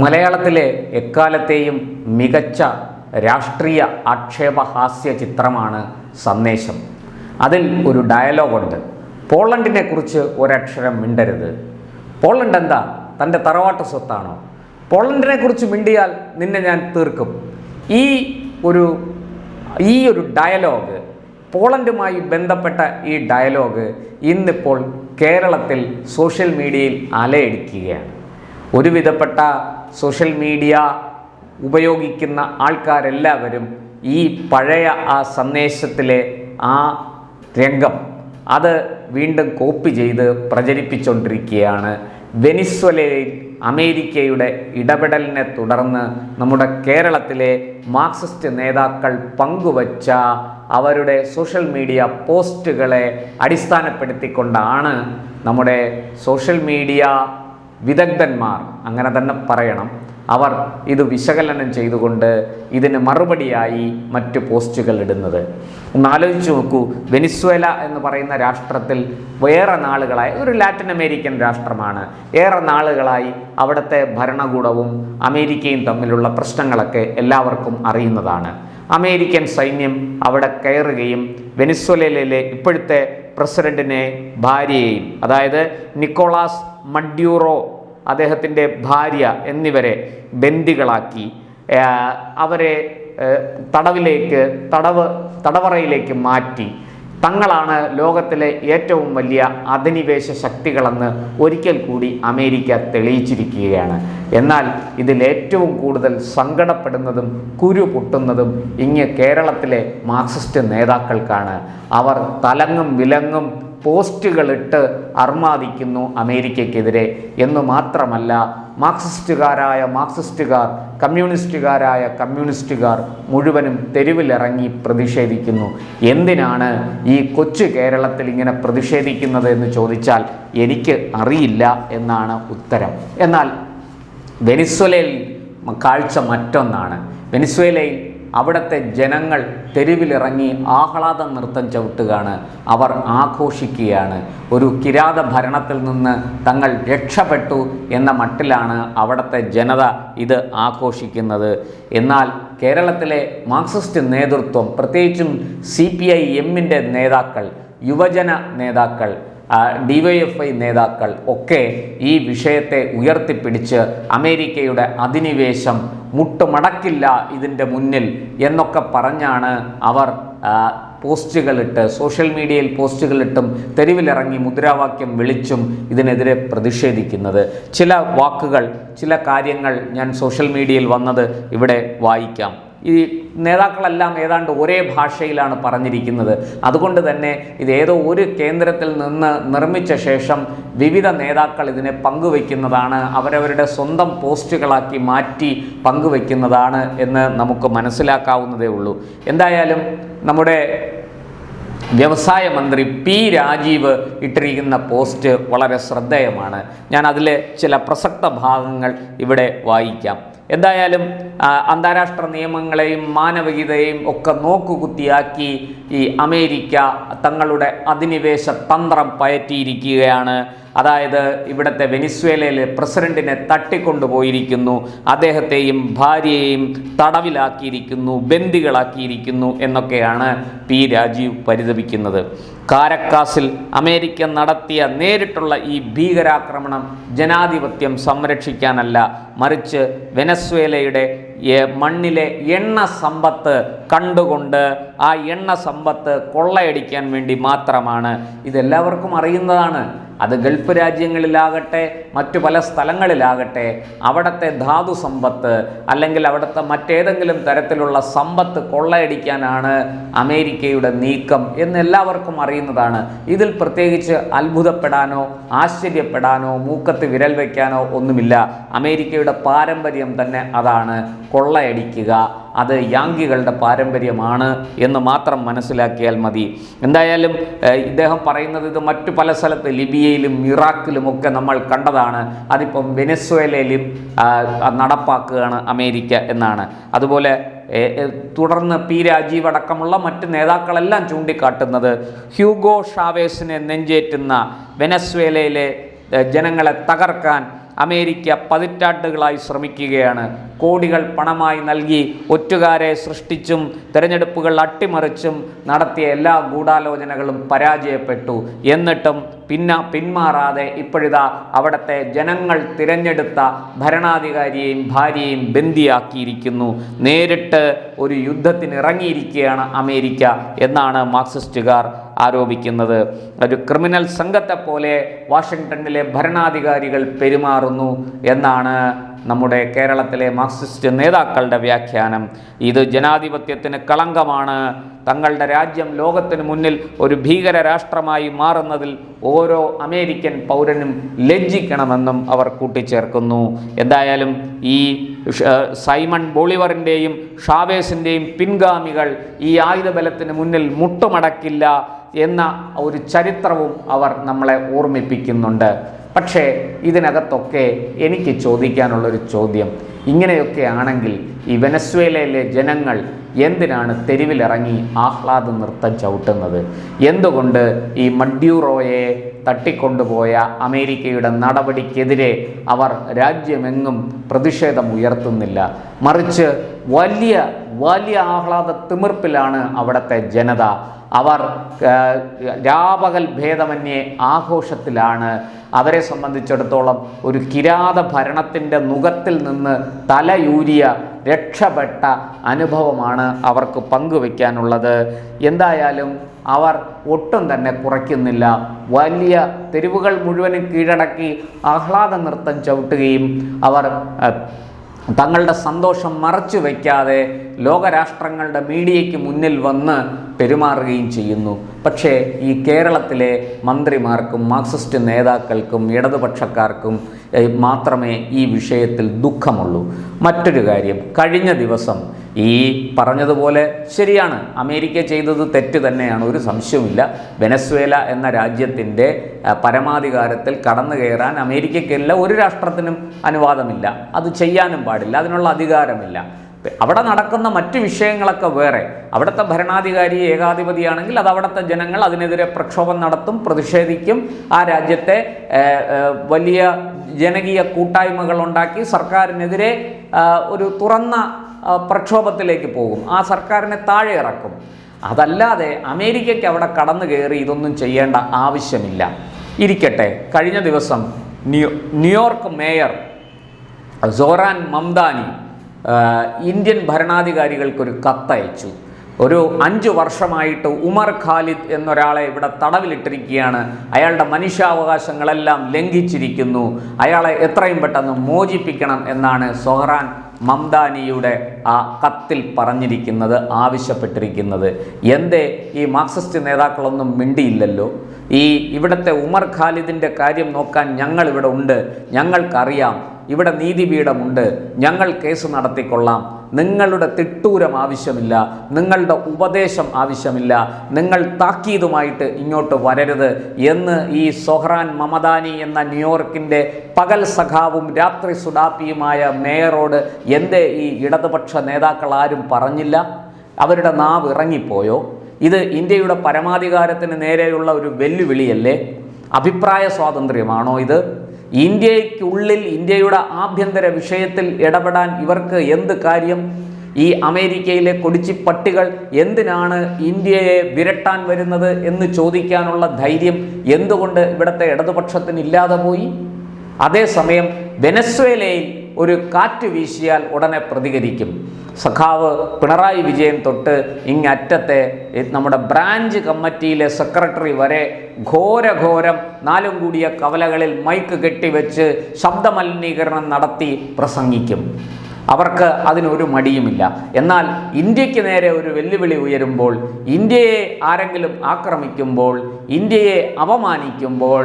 മലയാളത്തിലെ എക്കാലത്തെയും മികച്ച രാഷ്ട്രീയ ആക്ഷേപഹാസ്യ ചിത്രമാണ് സന്ദേശം. അതിൽ ഒരു ഡയലോഗുണ്ട്, പോളണ്ടിനെ കുറിച്ച് ഒരക്ഷരം മിണ്ടരുത്. പോളണ്ട് എന്താ തൻ്റെ തറവാട്ട് സ്വത്താണോ? പോളണ്ടിനെ കുറിച്ച് മിണ്ടിയാൽ നിന്നെ ഞാൻ തീർക്കും. ഈ ഒരു ഡയലോഗ്, പോളണ്ടുമായി ബന്ധപ്പെട്ട ഈ ഡയലോഗ് ഇന്നിപ്പോൾ കേരളത്തിൽ സോഷ്യൽ മീഡിയയിൽ അലയടിക്കുകയാണ്. ഒരുവിധപ്പെട്ട സോഷ്യൽ മീഡിയ ഉപയോഗിക്കുന്ന ആൾക്കാരെല്ലാവരും ഈ പഴയ ആ സന്ദേശത്തിലെ ആ രംഗം അത് വീണ്ടും കോപ്പി ചെയ്ത് പ്രചരിപ്പിച്ചുകൊണ്ടിരിക്കുകയാണ്. വെനിസ്വേലയിൽ അമേരിക്കയുടെ ഇടപെടലിനെ തുടർന്ന് നമ്മുടെ കേരളത്തിലെ മാർക്സിസ്റ്റ് നേതാക്കൾ പങ്കുവച്ച അവരുടെ സോഷ്യൽ മീഡിയ പോസ്റ്റുകളെ അടിസ്ഥാനപ്പെടുത്തിക്കൊണ്ടാണ് നമ്മുടെ സോഷ്യൽ മീഡിയ വിദഗ്ധന്മാർ, അങ്ങനെ തന്നെ പറയണം, അവർ ഇത് വിശകലനം ചെയ്തുകൊണ്ട് ഇതിന് മറുപടിയായി മറ്റ് പോസ്റ്റുകൾ ഇടുന്നത്. ഒന്ന് ആലോചിച്ച് നോക്കൂ, വെനിസ്വേല എന്ന് പറയുന്ന രാഷ്ട്രത്തിൽ ഏറെ നാളുകളായി, ഒരു ലാറ്റിൻ അമേരിക്കൻ രാഷ്ട്രമാണ്, ഏറെ നാളുകളായി അവിടുത്തെ ഭരണകൂടവും അമേരിക്കയും തമ്മിലുള്ള പ്രശ്നങ്ങളൊക്കെ എല്ലാവർക്കും അറിയുന്നതാണ്. അമേരിക്കൻ സൈന്യം അവിടെ കയറുകയും വെനിസ്വേലയിലെ ഇപ്പോഴത്തെ പ്രസിഡന്റിനെ ഭാര്യയെയും, അതായത് നിക്കോളാസ് മഡ്യൂറോ അദ്ദേഹത്തിൻ്റെ ഭാര്യ എന്നിവരെ ബന്ദികളാക്കി അവരെ തടവറയിലേക്ക് മാറ്റി തങ്ങളാണ് ലോകത്തിലെ ഏറ്റവും വലിയ അധിനിവേശ ശക്തികളെന്ന് ഒരിക്കൽ കൂടി അമേരിക്ക തെളിയിച്ചിരിക്കുകയാണ്. എന്നാൽ ഇതിലേറ്റവും കൂടുതൽ സങ്കടപ്പെടുന്നതും കുരു പൊട്ടുന്നതും ഇങ്ങ് കേരളത്തിലെ മാർക്സിസ്റ്റ് നേതാക്കൾക്കാണ്. അവർ തലങ്ങും വിലങ്ങും പോസ്റ്റുകളിട്ട് അർമാദിക്കുന്നു അമേരിക്കയ്ക്കെതിരെ എന്ന് മാത്രമല്ല, മാർക്സിസ്റ്റുകാർ, കമ്മ്യൂണിസ്റ്റുകാർ മുഴുവനും തെരുവിലിറങ്ങി പ്രതിഷേധിക്കുന്നു. എന്തിനാണ് ഈ കൊച്ചു കേരളത്തിൽ ഇങ്ങനെ പ്രതിഷേധിക്കുന്നത് എന്ന് ചോദിച്ചാൽ എനിക്ക് അറിയില്ല എന്നാണ് ഉത്തരം. എന്നാൽ വെനിസ്വേലയിൽ കാഴ്ച മറ്റൊന്നാണ്. വെനിസ്വേലയിൽ അവിടുത്തെ ജനങ്ങൾ തെരുവിലിറങ്ങി ആഹ്ലാദ നൃത്തം ചവിട്ടുകയാണ്, അവർ ആഘോഷിക്കുകയാണ്. ഒരു കിരാത ഭരണത്തിൽ നിന്ന് തങ്ങൾ രക്ഷപ്പെട്ടു എന്ന മട്ടിലാണ് അവിടുത്തെ ജനത ഇത് ആഘോഷിക്കുന്നത്. എന്നാൽ കേരളത്തിലെ മാർക്സിസ്റ്റ് നേതൃത്വം, പ്രത്യേകിച്ചും CPIM-ന്റെ നേതാക്കൾ, യുവജന നേതാക്കൾ, DYFI നേതാക്കൾ ഒക്കെ ഈ വിഷയത്തെ ഉയർത്തിപ്പിടിച്ച് അമേരിക്കയുടെ അധിനിവേശം മുട്ടുമടക്കില്ല ഇതിൻ്റെ മുന്നിൽ എന്നൊക്കെ പറഞ്ഞാണ് അവർ പോസ്റ്റുകളിട്ട്, സോഷ്യൽ മീഡിയയിൽ പോസ്റ്റുകളിട്ടും തെരുവിലിറങ്ങി മുദ്രാവാക്യം വിളിച്ചും ഇതിനെതിരെ പ്രതിഷേധിക്കുന്നത്. ചില വാക്കുകൾ, ചില കാര്യങ്ങൾ ഞാൻ സോഷ്യൽ മീഡിയയിൽ വന്നത് ഇവിടെ വായിക്കാം. ഈ നേതാക്കളെല്ലാം ഏതാണ്ട് ഒരേ ഭാഷയിലാണ് പറഞ്ഞിരിക്കുന്നത്. അതുകൊണ്ട് തന്നെ ഇത് ഏതോ ഒരു കേന്ദ്രത്തിൽ നിന്ന് നിർമ്മിച്ച ശേഷം വിവിധ നേതാക്കൾ ഇതിനെ പങ്കുവയ്ക്കുന്നതാണ്, അവരവരുടെ സ്വന്തം പോസ്റ്റുകളാക്കി മാറ്റി പങ്കുവയ്ക്കുന്നതാണ് എന്ന് നമുക്ക് മനസ്സിലാക്കാവുന്നതേ ഉള്ളൂ. എന്തായാലും നമ്മുടെ വ്യവസായ മന്ത്രി P. രാജീവ് ഇട്ടിരിക്കുന്ന പോസ്റ്റ് വളരെ ശ്രദ്ധേയമാണ്. ഞാൻ അതിലെ ചില പ്രസക്ത ഭാഗങ്ങൾ ഇവിടെ വായിക്കാം. എന്തായാലും അന്താരാഷ്ട്ര നിയമങ്ങളെയും മാനവികതയെയും ഒക്കെ നോക്കുകുത്തിയാക്കി ഈ അമേരിക്ക തങ്ങളുടെ അധിനിവേശ തന്ത്രം പയറ്റിയിരിക്കുകയാണ്. അതായത് ഇവിടുത്തെ വെനിസ്വേലയിലെ പ്രസിഡന്റിനെ തട്ടിക്കൊണ്ടുപോയിരിക്കുന്നു, അദ്ദേഹത്തെയും ഭാര്യയെയും തടവിലാക്കിയിരിക്കുന്നു, ബന്ദികളാക്കിയിരിക്കുന്നു എന്നൊക്കെയാണ് P. രാജീവ് പരിതപിക്കുന്നത്. കാരക്കാസിൽ അമേരിക്ക നടത്തിയ നേരിട്ടുള്ള ഈ ഭീകരാക്രമണം ജനാധിപത്യം സംരക്ഷിക്കാനല്ല, മറിച്ച് വെനസ്വേലയുടെ മണ്ണിലെ എണ്ണ സമ്പത്ത് കണ്ടുകൊണ്ട് ആ എണ്ണ സമ്പത്ത് കൊള്ളയടിക്കാൻ വേണ്ടി മാത്രമാണ്. ഇതെല്ലാവർക്കും അറിയുന്നതാണ്. അത് ഗൾഫ് രാജ്യങ്ങളിലാകട്ടെ മറ്റു പല സ്ഥലങ്ങളിലാകട്ടെ അവിടുത്തെ ധാതു സമ്പത്ത് അല്ലെങ്കിൽ അവിടുത്തെ മറ്റേതെങ്കിലും തരത്തിലുള്ള സമ്പത്ത് കൊള്ളയടിക്കാനാണ് അമേരിക്കയുടെ നീക്കം എന്നെല്ലാവർക്കും അറിയുന്നതാണ്. ഇതിൽ പ്രത്യേകിച്ച് അത്ഭുതപ്പെടാനോ ആശ്ചര്യപ്പെടാനോ മൂക്കത്ത് വിരൽ വയ്ക്കാനോ ഒന്നുമില്ല. അമേരിക്കയുടെ പാരമ്പര്യം തന്നെ അതാണ്, കൊള്ളയടിക്കുക. അത് യാങ്കികളുടെ പാരമ്പര്യമാണ് എന്ന് മാത്രം മനസ്സിലാക്കിയാൽ മതി. എന്തായാലും ഇദ്ദേഹം പറയുന്നത് ഇത് മറ്റു പല സ്ഥലത്ത് ലിബിയയിലും ഇറാഖിലും ഒക്കെ നമ്മൾ കണ്ടതാണ്. അതിപ്പം വെനസ്വേലയിലും നടപ്പാക്കുകയാണ് അമേരിക്ക എന്നാണ്. അതുപോലെ തുടർന്ന് P. രാജീവ് അടക്കമുള്ള മറ്റ് നേതാക്കളെല്ലാം ചൂണ്ടിക്കാട്ടുന്നത് ഹ്യൂഗോ ഷാവേസിനെ നെഞ്ചേറ്റുന്ന വെനസ്വേലയിലെ ജനങ്ങളെ തകർക്കാൻ അമേരിക്ക പതിറ്റാണ്ടുകളായി ശ്രമിക്കുകയാണ്. കോടികൾ പണമായി നൽകി ഒറ്റുകാരെ സൃഷ്ടിച്ചും തെരഞ്ഞെടുപ്പുകൾ അട്ടിമറിച്ചും നടത്തിയ എല്ലാ ഗൂഢാലോചനകളും പരാജയപ്പെട്ടു. എന്നിട്ടും പിന്മാറാതെ ഇപ്പോഴിതാ അവിടുത്തെ ജനങ്ങൾ തിരഞ്ഞെടുത്ത ഭരണാധികാരിയെയും ഭാര്യയെയും ബന്ദിയാക്കിയിരിക്കുന്നു. നേരിട്ട് ഒരു യുദ്ധത്തിന് ഇറങ്ങിയിരിക്കുകയാണ് അമേരിക്ക എന്നാണ് മാർക്സിസ്റ്റുകാർ ആരോപിക്കുന്നത്. ഒരു ക്രിമിനൽ സംഘത്തെ പോലെ വാഷിങ്ടണിലെ ഭരണാധികാരികൾ പെരുമാറുന്നു എന്നാണ് നമ്മുടെ കേരളത്തിലെ മാർക്സിസ്റ്റ് നേതാക്കളുടെ വ്യാഖ്യാനം. ഇത് ജനാധിപത്യത്തിന് കളങ്കമാണ്. തങ്ങളുടെ രാജ്യം ലോകത്തിന് മുന്നിൽ ഒരു ഭീകര രാഷ്ട്രമായി മാറുന്നതിൽ ഓരോ അമേരിക്കൻ പൗരനും ലജ്ജിക്കണമെന്നും അവർ കൂട്ടിച്ചേർക്കുന്നു. എന്തായാലും ഈ സൈമൺ ബോളിവറിൻ്റെയും ഷാവേസിൻ്റെയും പിൻഗാമികൾ ഈ ആയുധബലത്തിന് മുന്നിൽ മുട്ടുമടക്കില്ല എന്ന ഒരു ചരിത്രവും അവർ നമ്മളെ ഓർമ്മിപ്പിക്കുന്നുണ്ട്. പക്ഷേ ഇതിനകത്തൊക്കെ എനിക്ക് ചോദിക്കാനുള്ളൊരു ചോദ്യം, ഇങ്ങനെയൊക്കെ ആണെങ്കിൽ ഈ വെനസ്വേലയിലെ ജനങ്ങൾ എന്തിനാണ് തെരുവിലിറങ്ങി ആഹ്ലാദ നൃത്തം ചവിട്ടുന്നത്? എന്തുകൊണ്ട് ഈ മഡ്യൂറോയെ തട്ടിക്കൊണ്ടുപോയ അമേരിക്കയുടെ നടപടിക്കെതിരെ അവർ രാജ്യമെങ്ങും പ്രതിഷേധം ഉയർത്തുന്നില്ല? മറിച്ച് വലിയ വലിയ ആഹ്ലാദ തിമിർപ്പിലാണ് അവിടുത്തെ ജനത. അവർ രാപകൽ ഭേദമന്യേ ആഘോഷത്തിലാണ്. അവരെ സംബന്ധിച്ചിടത്തോളം ഒരു കിരാത ഭരണത്തിൻ്റെ നുകത്തിൽ നിന്ന് തലയൂരിയ രക്ഷപ്പെട്ട അനുഭവമാണ് അവർക്ക് പങ്കുവയ്ക്കാനുള്ളത്. എന്തായാലും അവർ ഒട്ടും തന്നെ കുറയ്ക്കുന്നില്ല. വലിയ തെരുവുകൾ മുഴുവനും കീഴടക്കി ആഹ്ലാദ നൃത്തം ചവിട്ടുകയും അവർ തങ്ങളുടെ സന്തോഷം മറച്ചു വയ്ക്കാതെ ലോകരാഷ്ട്രങ്ങളുടെ മീഡിയയ്ക്ക് മുന്നിൽ വന്ന് പെരുമാറുകയും ചെയ്യുന്നു. പക്ഷേ ഈ കേരളത്തിലെ മന്ത്രിമാർക്കും മാർക്സിസ്റ്റ് നേതാക്കൾക്കും ഇടതുപക്ഷക്കാർക്കും മാത്രമേ ഈ വിഷയത്തിൽ ദുഃഖമുള്ളൂ. മറ്റൊരു കാര്യം, കഴിഞ്ഞ ദിവസം ഈ പറഞ്ഞതുപോലെ ശരിയാണ്, അമേരിക്ക ചെയ്തത് തെറ്റ് തന്നെയാണ്, ഒരു സംശയവുമില്ല. വെനസ്വേല എന്ന രാജ്യത്തിൻ്റെ പരമാധികാരത്തിൽ കടന്നു കയറാൻ അമേരിക്കയ്ക്കല്ല ഒരു രാഷ്ട്രത്തിനും അനുവാദമില്ല, അത് ചെയ്യാനും പാടില്ല, അതിനുള്ള അധികാരമില്ല. അവിടെ നടക്കുന്ന മറ്റു വിഷയങ്ങളൊക്കെ വേറെ. അവിടുത്തെ ഭരണാധികാരി ഏകാധിപതിയാണെങ്കിൽ അത് അവിടുത്തെ ജനങ്ങൾ അതിനെതിരെ പ്രക്ഷോഭം നടത്തും, പ്രതിഷേധിക്കും. ആ രാജ്യത്തെ വലിയ ജനകീയ കൂട്ടായ്മകൾ ഉണ്ടാക്കി സർക്കാരിനെതിരെ ഒരു തുറന്ന പ്രക്ഷോഭത്തിലേക്ക് പോകും, ആ സർക്കാരിനെ താഴെ ഇറക്കും. അതല്ലാതെ അമേരിക്കയ്ക്ക് അവിടെ കടന്നു കയറി ഇതൊന്നും ചെയ്യേണ്ട ആവശ്യമില്ല. ഇരിക്കട്ടെ, കഴിഞ്ഞ ദിവസം New York mayor Zohran Mamdani Indian ഭരണാധികാരികൾക്കൊരു കത്തയച്ചു. ഒരു 5 വർഷമായിട്ട് ഉമർ ഖാലിദ് എന്നൊരാളെ ഇവിടെ തടവിലിട്ടിരിക്കുകയാണ്. അയാളുടെ മനുഷ്യാവകാശങ്ങളെല്ലാം ലംഘിച്ചിരിക്കുന്നു, അയാളെ എത്രയും പെട്ടെന്ന് മോചിപ്പിക്കണം എന്നാണ് സോഹറാൻ മംദാനിയുടെ ആ കത്തിൽ പറഞ്ഞിരിക്കുന്നത്, ആവശ്യപ്പെട്ടിരിക്കുന്നത്. എന്തേ ഈ മാർക്സിസ്റ്റ് നേതാക്കളൊന്നും മിണ്ടിയില്ലല്ലോ? ഇവിടുത്തെ ഉമർ ഖാലിദിൻ്റെ കാര്യം നോക്കാൻ ഞങ്ങളിവിടെ ഉണ്ട്, ഞങ്ങൾക്കറിയാം, ഇവിടെ നീതിപീഠമുണ്ട്, ഞങ്ങൾ കേസ് നടത്തിക്കൊള്ളാം, നിങ്ങളുടെ തിട്ടൂരം ആവശ്യമില്ല, നിങ്ങളുടെ ഉപദേശം ആവശ്യമില്ല, നിങ്ങൾ താക്കീതുമായിട്ട് ഇങ്ങോട്ട് വരരുത് എന്ന് ഈ സോഹ്റാൻ മമദാനി എന്ന ന്യൂയോർക്കിൻ്റെ പകൽ സഖാവും രാത്രി സുഡാപ്പിയുമായ മേയറോട് എന്തേ ഈ ഇടതുപക്ഷ നേതാക്കൾ ആരും പറഞ്ഞില്ല? അവരുടെ നാവ് ഇറങ്ങിപ്പോയോ? ഇത് ഇന്ത്യയുടെ പരമാധികാരത്തിന് നേരെയുള്ള ഒരു വെല്ലുവിളിയല്ലേ? അഭിപ്രായ സ്വാതന്ത്ര്യമാണോ ഇത്? ഇന്ത്യയ്ക്കുള്ളിൽ ഇന്ത്യയുടെ ആഭ്യന്തര വിഷയത്തിൽ ഇടപെടാൻ ഇവർക്ക് എന്ത് കാര്യം? ഈ അമേരിക്കയിലെ കൊടിച്ചിപ്പട്ടികൾ എന്തിനാണ് ഇന്ത്യയെ വിരട്ടാൻ വരുന്നത് എന്ന് ചോദിക്കാനുള്ള ധൈര്യം എന്തുകൊണ്ട് ഇവിടുത്തെ ഇടതുപക്ഷത്തിന് ഇല്ലാതെ പോയി? അതേസമയം വെനസ്വേലയിൽ ഒരു കാറ്റ് വീശിയാൽ ഉടനെ പ്രതികരിക്കും. സഖാവ് പിണറായി വിജയൻ തൊട്ട് ഇങ്ങറ്റത്തെ നമ്മുടെ ബ്രാഞ്ച് കമ്മിറ്റിയിലെ സെക്രട്ടറി വരെ ഘോരം 4 കൂടിയ കവലകളിൽ മൈക്ക് കെട്ടിവെച്ച് ശബ്ദമലിനീകരണം നടത്തി പ്രസംഗിക്കും. അവർക്ക് അതിനൊരു മടിയുമില്ല. എന്നാൽ ഇന്ത്യക്ക് നേരെ ഒരു വെല്ലുവിളി ഉയരുമ്പോൾ, ഇന്ത്യയെ ആരെങ്കിലും ആക്രമിക്കുമ്പോൾ, ഇന്ത്യയെ അപമാനിക്കുമ്പോൾ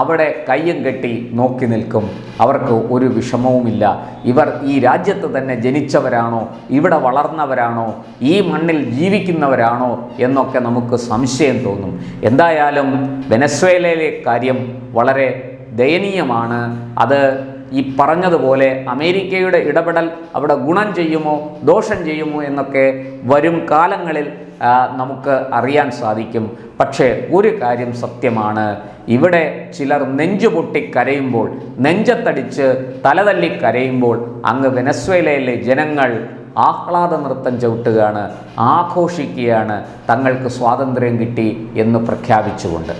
അവിടെ കയ്യും കെട്ടി നോക്കി നിൽക്കും. അവർക്ക് ഒരു വിഷമവുമില്ല. ഇവർ ഈ രാജ്യത്ത് തന്നെ ജനിച്ചവരാണോ, ഇവിടെ വളർന്നവരാണോ, ഈ മണ്ണിൽ ജീവിക്കുന്നവരാണോ എന്നൊക്കെ നമുക്ക് സംശയം തോന്നും. എന്തായാലും വെനസ്വേലയിലെ കാര്യം വളരെ ദയനീയമാണ്. അത് ഈ പറഞ്ഞതുപോലെ അമേരിക്കയുടെ ഇടപെടൽ അവിടെ ഗുണം ചെയ്യുമോ ദോഷം ചെയ്യുമോ എന്നൊക്കെ വരും കാലങ്ങളിൽ നമുക്ക് അറിയാൻ സാധിക്കും. പക്ഷേ ഒരു കാര്യം സത്യമാണ്, ഇവിടെ ചിലർ നെഞ്ചുപൊട്ടി കരയുമ്പോൾ, നെഞ്ചത്തടിച്ച് തലതല്ലി കരയുമ്പോൾ അങ്ങ് വെനസ്വേലയിലെ ജനങ്ങൾ ആഹ്ലാദ നൃത്തം ചവിട്ടുകയാണ്, ആഘോഷിക്കുകയാണ് തങ്ങൾക്ക് സ്വാതന്ത്ര്യം കിട്ടി എന്ന് പ്രഖ്യാപിച്ചുകൊണ്ട്.